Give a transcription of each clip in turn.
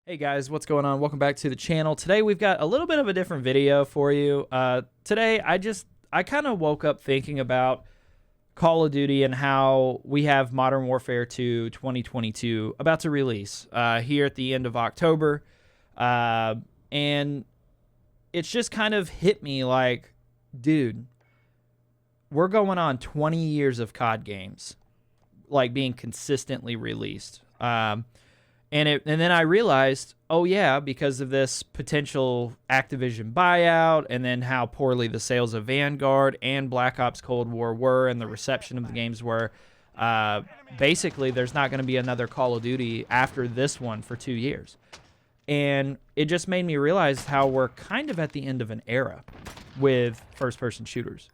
Hey guys, what's going on? Welcome back to the channel. Today we've got a little bit of a different video for you. Today I kind of woke up thinking about Call of Duty and how we have Modern Warfare 2 2022 about to release here at the end of October. And it's just kind of hit me like, dude, we're going on 20 years of COD games like being consistently released. And then I realized, oh yeah, because of this potential Activision buyout, and then how poorly the sales of Vanguard and Black Ops Cold War were, and the reception of the games were, basically there's not going to be another Call of Duty after this one for 2 years. And it just made me realize how we're kind of at the end of an era with first-person shooters.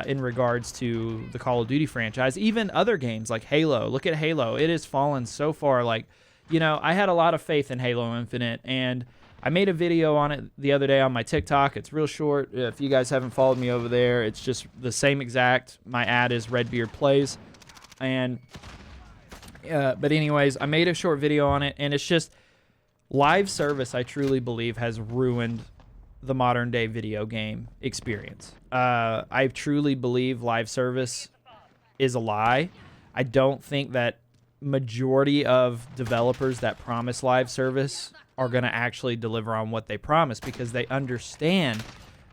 In regards to the Call of Duty franchise, even other games like Halo. Look at Halo. It has fallen so far. Like, you know, I had a lot of faith in Halo Infinite, and I made a video on it the other day on my TikTok. It's real short. If you guys haven't followed me over there, it's just the same exact. My ad is Redbeard Plays. And, but anyways, I made a short video on it, and it's just live service, I truly believe, has ruined the modern day video game experience. I truly believe live service is a lie. I don't think that majority of developers that promise live service are going to actually deliver on what they promise, because they understand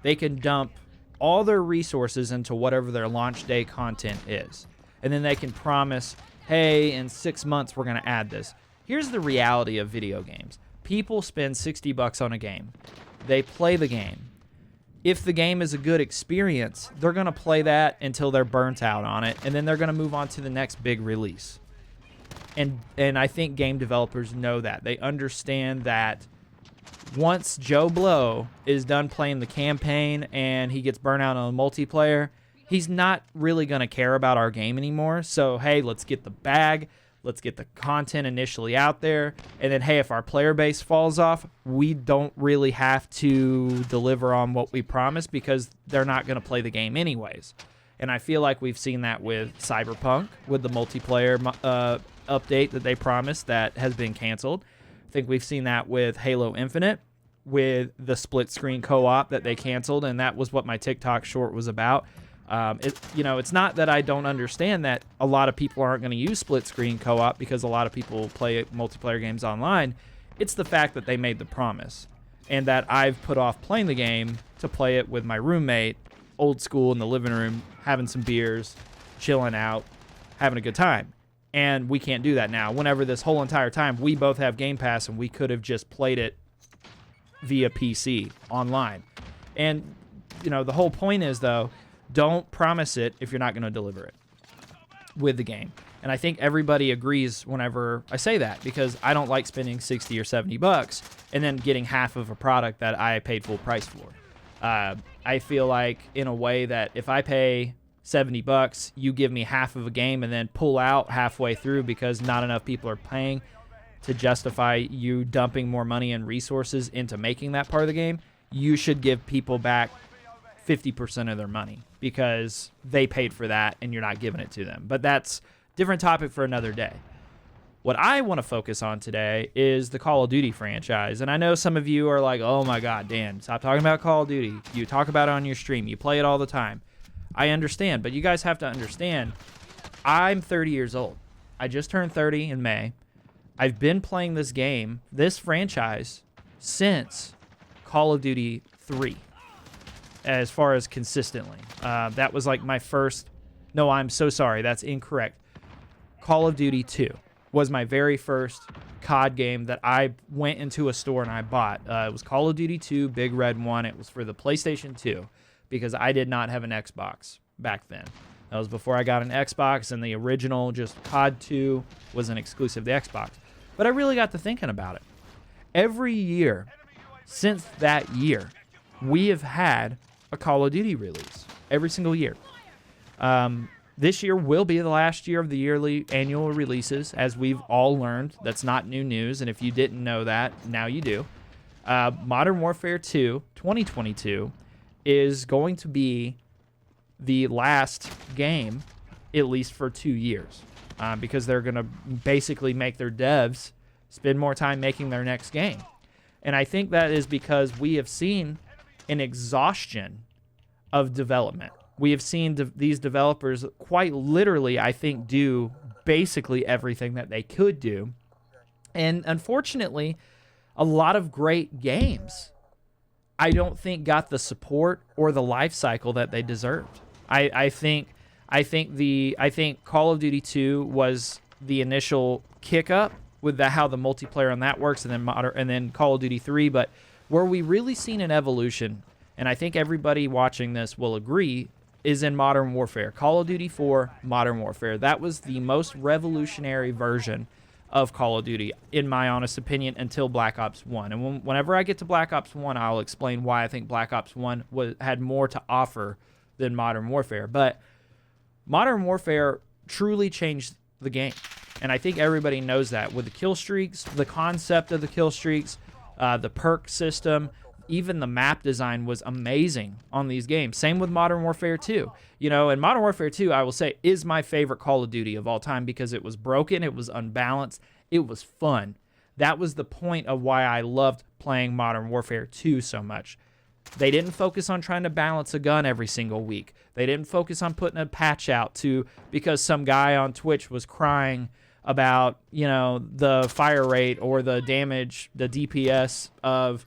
they can dump all their resources into whatever their launch day content is. And then they can promise, hey, in 6 months we're going to add this. Here's the reality of video games. People spend $60 on a game. They play the game. If the game is a good experience, they're going to play that until they're burnt out on it, and then they're going to move on to the next big release. And I think game developers know that. They understand that once Joe Blow is done playing the campaign and he gets burnt out on the multiplayer, he's not really going to care about our game anymore. So, hey, let's get the bag. Let's get the content initially out there. And then, hey, if our player base falls off, we don't really have to deliver on what we promised, because they're not going to play the game anyways. And I feel like we've seen that with Cyberpunk, with the multiplayer update that they promised that has been canceled. I think we've seen that with Halo Infinite, with the split screen co-op that they canceled, and that was what my TikTok short was about. It's not that I don't understand that a lot of people aren't going to use split screen co-op, because a lot of people play multiplayer games online. It's the fact that they made the promise, and that I've put off playing the game to play it with my roommate, old school, in the living room, having some beers, chilling out, having a good time. And we can't do that now. Whenever this whole entire time, we both have Game Pass, and we could have just played it via PC online. And, you know, the whole point is, though, don't promise it if you're not going to deliver it with the game. And I think everybody agrees whenever I say that, because I don't like spending 60 or 70 bucks and then getting half of a product that I paid full price for. I feel like, in a way, that if I pay 70 bucks, you give me half of a game and then pull out halfway through because not enough people are paying to justify you dumping more money and resources into making that part of the game, you should give people back 50% of their money, because they paid for that and you're not giving it to them. But that's a different topic for another day. What I want to focus on today is the Call of Duty franchise. And I know some of you are like, oh my God, Dan, stop talking about Call of Duty. You talk about it on your stream. You play it all the time. I understand, but you guys have to understand, I'm 30 years old. I just turned 30 in May. I've been playing this game, this franchise, since Call of Duty 3. As far as consistently. That was like my first... No, I'm so sorry. That's incorrect. Call of Duty 2 was my very first COD game that I went into a store and I bought. It was Call of Duty 2, Big Red 1. It was for the PlayStation 2, because I did not have an Xbox back then. That was before I got an Xbox, and the original, just COD 2, was an exclusive to the Xbox. But I really got to thinking about it. Every year since that year, we have had a Call of Duty release. Every single year. This year will be the last year of the yearly annual releases, as we've all learned. That's not new news, and if you didn't know that, now you do. Modern Warfare 2 2022 is going to be the last game, at least for 2 years, because they're going to basically make their devs spend more time making their next game. And I think that is because we have seen an exhaustion of development. We have seen these developers quite literally, I think, do basically everything that they could do. And unfortunately, a lot of great games, I don't think got the support or the life cycle that they deserved. I think Call of Duty 2 was the initial kick up with how the multiplayer on that works, and then Call of Duty 3. But where we really seen an evolution, and I think everybody watching this will agree, is in Modern Warfare. Call of Duty 4, Modern Warfare. That was the most revolutionary version of Call of Duty, in my honest opinion, until Black Ops 1. And whenever I get to Black Ops 1, I'll explain why I think Black Ops 1 had more to offer than Modern Warfare. But Modern Warfare truly changed the game. And I think everybody knows that. With the kill streaks, the concept of the kill streaks, the perk system, even the map design was amazing on these games. Same with Modern Warfare 2. You know, and Modern Warfare 2, I will say, is my favorite Call of Duty of all time because it was broken, it was unbalanced, it was fun. That was the point of why I loved playing Modern Warfare 2 so much. They didn't focus on trying to balance a gun every single week. They didn't focus on putting a patch out because some guy on Twitch was crying about, you know, the fire rate or the damage, the DPS of,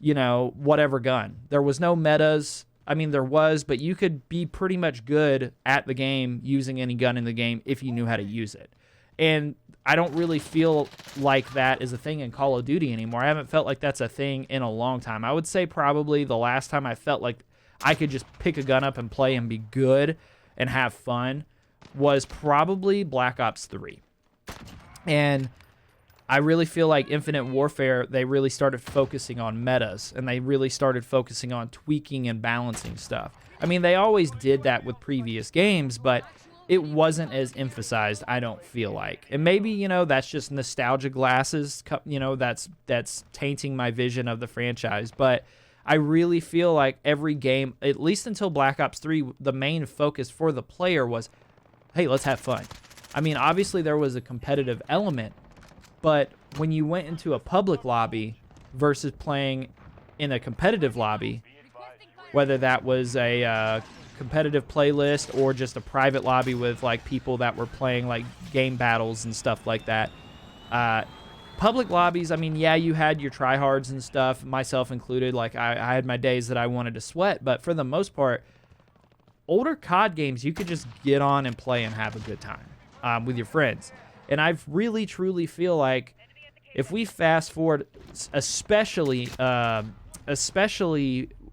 you know, whatever gun. There was no metas. I mean, there was, but you could be pretty much good at the game using any gun in the game if you knew how to use it. And I don't really feel like that is a thing in Call of Duty anymore. I haven't felt like that's a thing in a long time. I would say probably the last time I felt like I could just pick a gun up and play and be good and have fun was probably Black Ops 3. And I really feel like Infinite Warfare, they really started focusing on metas, and they really started focusing on tweaking and balancing stuff. I mean, they always did that with previous games, but it wasn't as emphasized, I don't feel like. And maybe, you know, that's just nostalgia glasses, you know, that's tainting my vision of the franchise. But I really feel like every game, at least until Black Ops 3, the main focus for the player was, hey, let's have fun. I mean, obviously there was a competitive element, but when you went into a public lobby versus playing in a competitive lobby, whether that was a competitive playlist or just a private lobby with like people that were playing like game battles and stuff like that, public lobbies, I mean, yeah, you had your tryhards and stuff, myself included. Like I had my days that I wanted to sweat, but for the most part, older COD games, you could just get on and play and have a good time with your friends. And I really, truly feel like if we fast forward, especially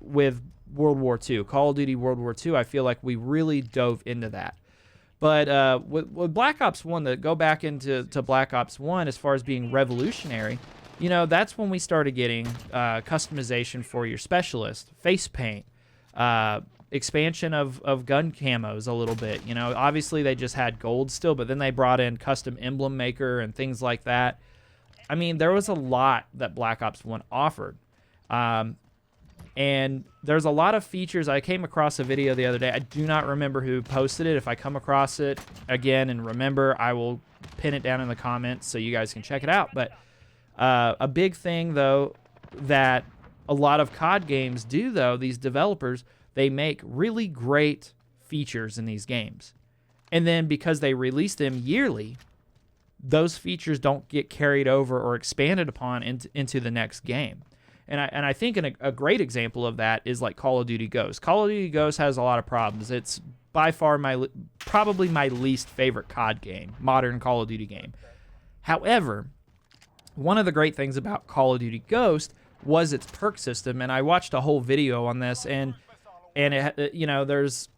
with World War II, Call of Duty World War II, I feel like we really dove into that. But with Black Ops 1, to go back into Black Ops 1 as far as being revolutionary, you know, that's when we started getting customization for your specialist, face paint, expansion of gun camos a little bit. You know, obviously they just had gold still, but then they brought in custom emblem maker and things like that. I mean, there was a lot that Black Ops 1 offered. And there's a lot of features. I came across a video the other day. I do not remember who posted it. If I come across it again and remember, I will pin it down in the comments so you guys can check it out. But a big thing, though, that a lot of COD games do, though, these developers, they make really great features in these games. And then because they release them yearly, those features don't get carried over or expanded upon into the next game. And I think a great example of that is like Call of Duty Ghosts. Call of Duty Ghosts has a lot of problems. It's by far probably my least favorite COD game, modern Call of Duty game. However, one of the great things about Call of Duty Ghosts was its perk system, and I watched a whole video on this, and it, you know, there's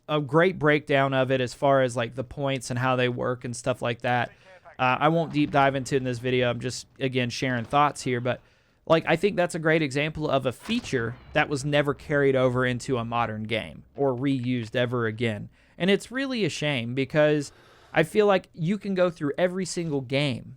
a great breakdown of it as far as like the points and how they work and stuff like that. I won't deep dive into it in this video. I'm just, again, sharing thoughts here, but like, I think that's a great example of a feature that was never carried over into a modern game or reused ever again. And it's really a shame because I feel like you can go through every single game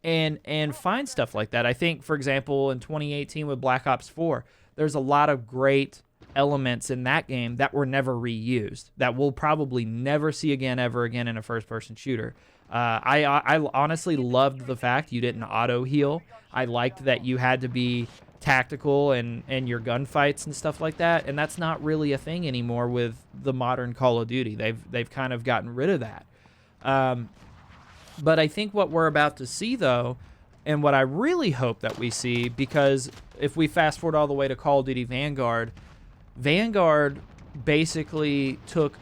and find stuff like that. I think, for example, in 2018 with Black Ops 4, there's a lot of great elements in that game that were never reused, that we'll probably never see again ever again in a first-person shooter. I honestly loved the fact you didn't auto heal. I liked that you had to be tactical and your gunfights and stuff like that, and that's not really a thing anymore with the modern Call of Duty. They've kind of gotten rid of that. But I think what we're about to see, though, and what I really hope that we see, because if we fast forward all the way to Call of Duty Vanguard basically took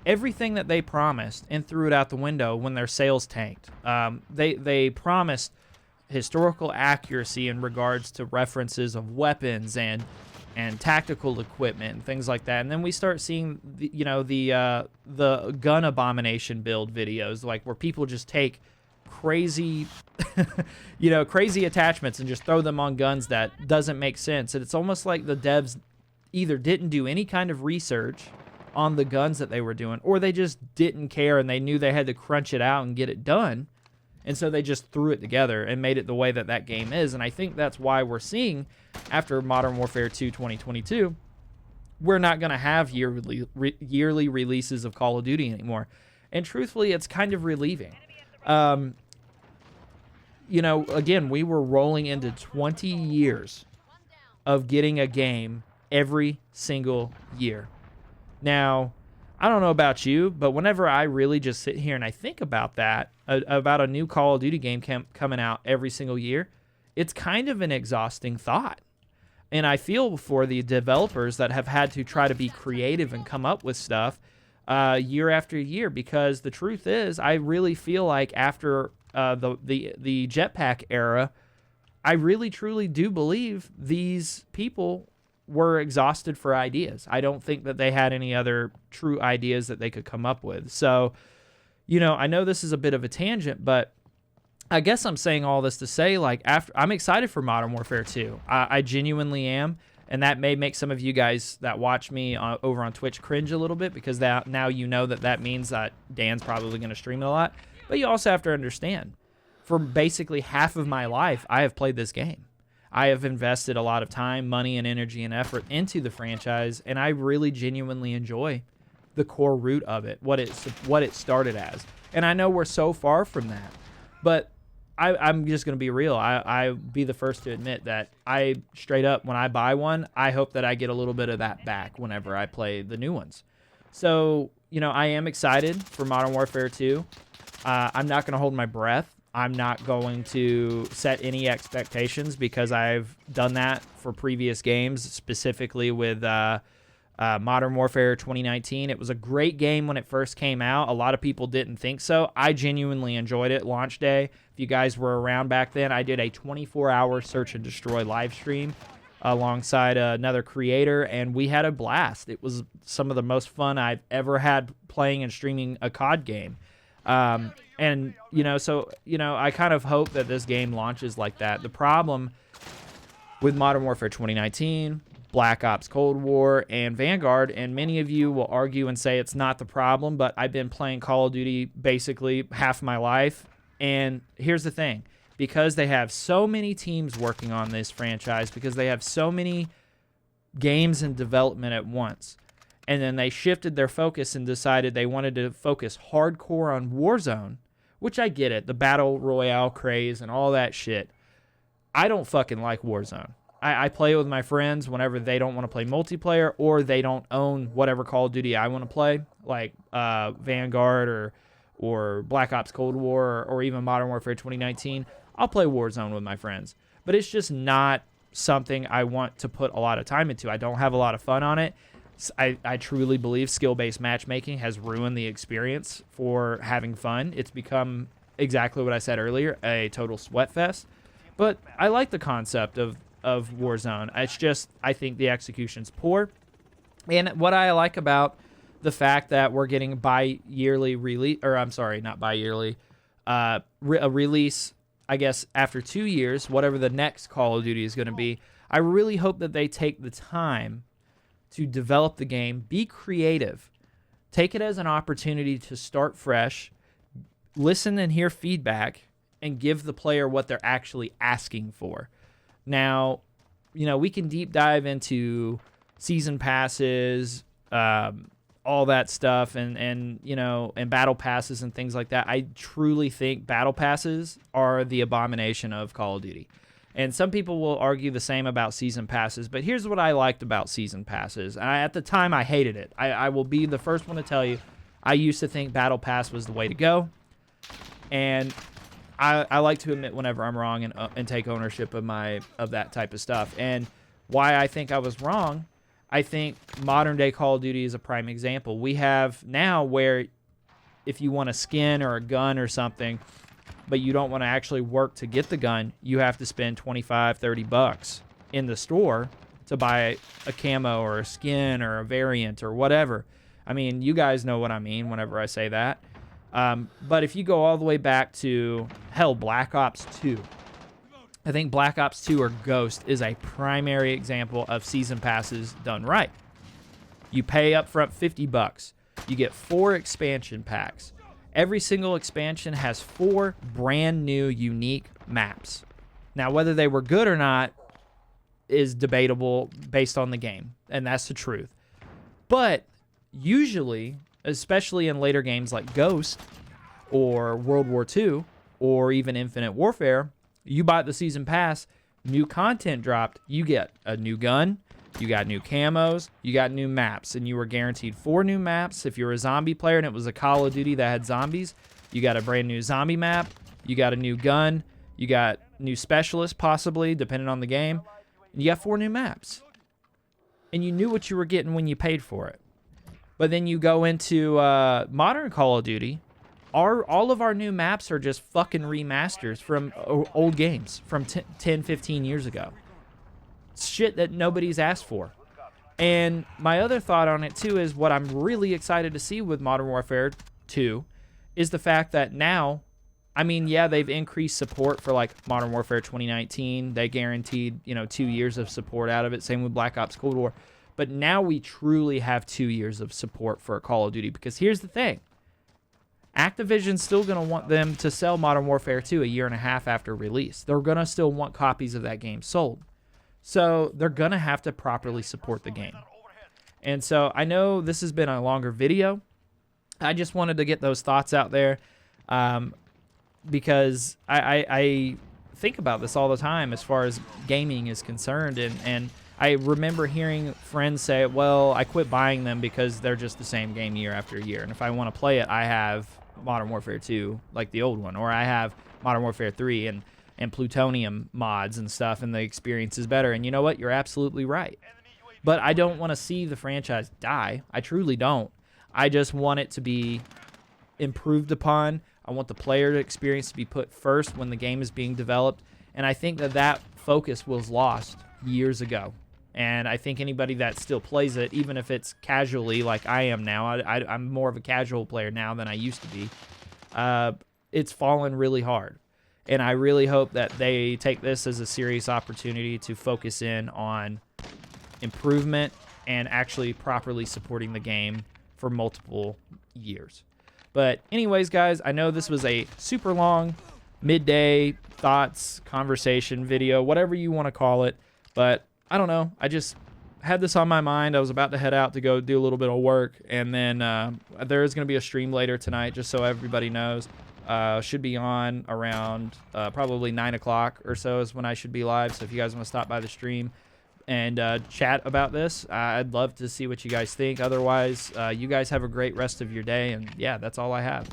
everything that they promised and threw it out the window when their sales tanked. They promised historical accuracy in regards to references of weapons and tactical equipment and things like that. And then we start seeing the gun abomination build videos, like where people just take crazy crazy attachments and just throw them on guns that doesn't make sense. And it's almost like the devs either didn't do any kind of research on the guns that they were doing, or they just didn't care and they knew they had to crunch it out and get it done. And so they just threw it together and made it the way that game is. And I think that's why we're seeing, after Modern Warfare 2 2022, we're not going to have yearly releases of Call of Duty anymore. And truthfully, it's kind of relieving. Again, we were rolling into 20 years of getting a game every single year. Now, I don't know about you, but whenever I really just sit here and I think about that, about a new Call of Duty game coming out every single year, it's kind of an exhausting thought. And I feel for the developers that have had to try to be creative and come up with stuff year after year, because the truth is, I really feel like after the jetpack era, I really truly do believe these people were exhausted for ideas. I don't think that they had any other true ideas that they could come up with. So, I know this is a bit of a tangent, but I guess I'm saying all this to say, like, I'm excited for Modern Warfare 2. I genuinely am, and that may make some of you guys that watch me over on Twitch cringe a little bit, because now you know that means that Dan's probably going to stream it a lot. But you also have to understand, for basically half of my life, I have played this game. I have invested a lot of time, money, and energy and effort into the franchise, and I really genuinely enjoy the core root of it, what it started as. And I know we're so far from that, but I'm just going to be real. I'll be the first to admit that I straight up, when I buy one, I hope that I get a little bit of that back whenever I play the new ones. So, I am excited for Modern Warfare 2. I'm not going to hold my breath. I'm not going to set any expectations, because I've done that for previous games, specifically with Modern Warfare 2019. It was a great game when it first came out. A lot of people didn't think so. I genuinely enjoyed it. Launch day, if you guys were around back then, I did a 24-hour search and destroy live stream alongside another creator, and we had a blast. It was some of the most fun I've ever had playing and streaming a COD game. I kind of hope that this game launches like that. The problem with Modern Warfare 2019, Black Ops Cold War, and Vanguard, and many of you will argue and say it's not the problem, but I've been playing Call of Duty basically half my life, and here's the thing. Because they have so many teams working on this franchise, because they have so many games in development at once, and then they shifted their focus and decided they wanted to focus hardcore on Warzone, which I get it, the Battle Royale craze and all that shit. I don't fucking like Warzone. I play it with my friends whenever they don't want to play multiplayer, or they don't own whatever Call of Duty I want to play, like Vanguard or Black Ops Cold War, or even Modern Warfare 2019. I'll play Warzone with my friends. But it's just not something I want to put a lot of time into. I don't have a lot of fun on it. I truly believe skill-based matchmaking has ruined the experience for having fun. It's become exactly what I said earlier, a total sweat fest. But I like the concept of Warzone. It's just, I think the execution's poor. And what I like about the fact that we're getting bi-yearly release, or I'm sorry, not bi-yearly, a release, I guess, after 2 years, whatever the next Call of Duty is going to be, I really hope that they take the time to develop the game, be creative, take it as an opportunity to start fresh, listen and hear feedback, and give the player what they're actually asking for. Now, we can deep dive into season passes, all that stuff and you know, and battle passes and things like that. I truly think battle passes are the abomination of Call of Duty. And some people will argue the same about season passes, but here's what I liked about season passes. At the time, I hated it. I will be the first one to tell you, I used to think battle pass was the way to go. And I like to admit whenever I'm wrong and take ownership of that type of stuff. And why I think I was wrong, I think modern day Call of Duty is a prime example. We have now where if you want a skin or a gun or something, but you don't want to actually work to get the gun, you have to spend 25, 30 bucks in the store to buy a camo or a skin or a variant or whatever. I mean, you guys know what I mean whenever I say that. But if you go all the way back to, hell, Black Ops 2, I think Black Ops 2 or Ghost is a primary example of season passes done right. You pay up front 50 bucks. You get 4 expansion packs. Every single expansion has 4 brand new unique maps. Now, whether they were good or not is debatable based on the game, and that's the truth. But usually, especially in later games like Ghost or World War II or even Infinite Warfare, you buy the season pass, new content dropped, you get a new gun, you got new camos, you got new maps, and you were guaranteed 4 new maps. If you're a zombie player and it was a Call of Duty that had zombies, you got a brand new zombie map, you got a new gun, you got new specialists possibly, depending on the game, and you got 4 new maps. And you knew what you were getting when you paid for it. But then you go into modern Call of Duty, all of our new maps are just fucking remasters from old games from 10, 15 years ago. Shit that nobody's asked for. And my other thought on it too is what I'm really excited to see with Modern Warfare 2 is the fact that now, I mean, yeah, they've increased support for like Modern Warfare 2019. They guaranteed, you know, 2 years of support out of it. Same with Black Ops Cold War. But now we truly have 2 years of support for Call of Duty, because here's the thing. Activision's still going to want them to sell Modern Warfare 2 a year and a half after release. They're going to still want copies of that game sold. So they're going to have to properly support the game. And so I know this has been a longer video. I just wanted to get those thoughts out there because I think about this all the time as far as gaming is concerned. And I remember hearing friends say, well, I quit buying them because they're just the same game year after year. And if I want to play it, I have Modern Warfare 2, like the old one, or I have Modern Warfare 3 and plutonium mods and stuff, and the experience is better. And you know what? You're absolutely right. But I don't want to see the franchise die. I truly don't. I just want it to be improved upon. I want the player experience to be put first when the game is being developed. And I think that focus was lost years ago. And I think anybody that still plays it, even if it's casually like I am now, I'm more of a casual player now than I used to be, it's fallen really hard. And I really hope that they take this as a serious opportunity to focus in on improvement and actually properly supporting the game for multiple years. But anyways, guys, I know this was a super long midday thoughts, conversation video, whatever you want to call it. But I don't know. I just had this on my mind. I was about to head out to go do a little bit of work. And then there is going to be a stream later tonight, just so everybody knows. Should be on around probably 9 o'clock or so is when I should be live. So if you guys want to stop by the stream and chat about this, I'd love to see what you guys think. Otherwise, you guys have a great rest of your day. And yeah, that's all I have.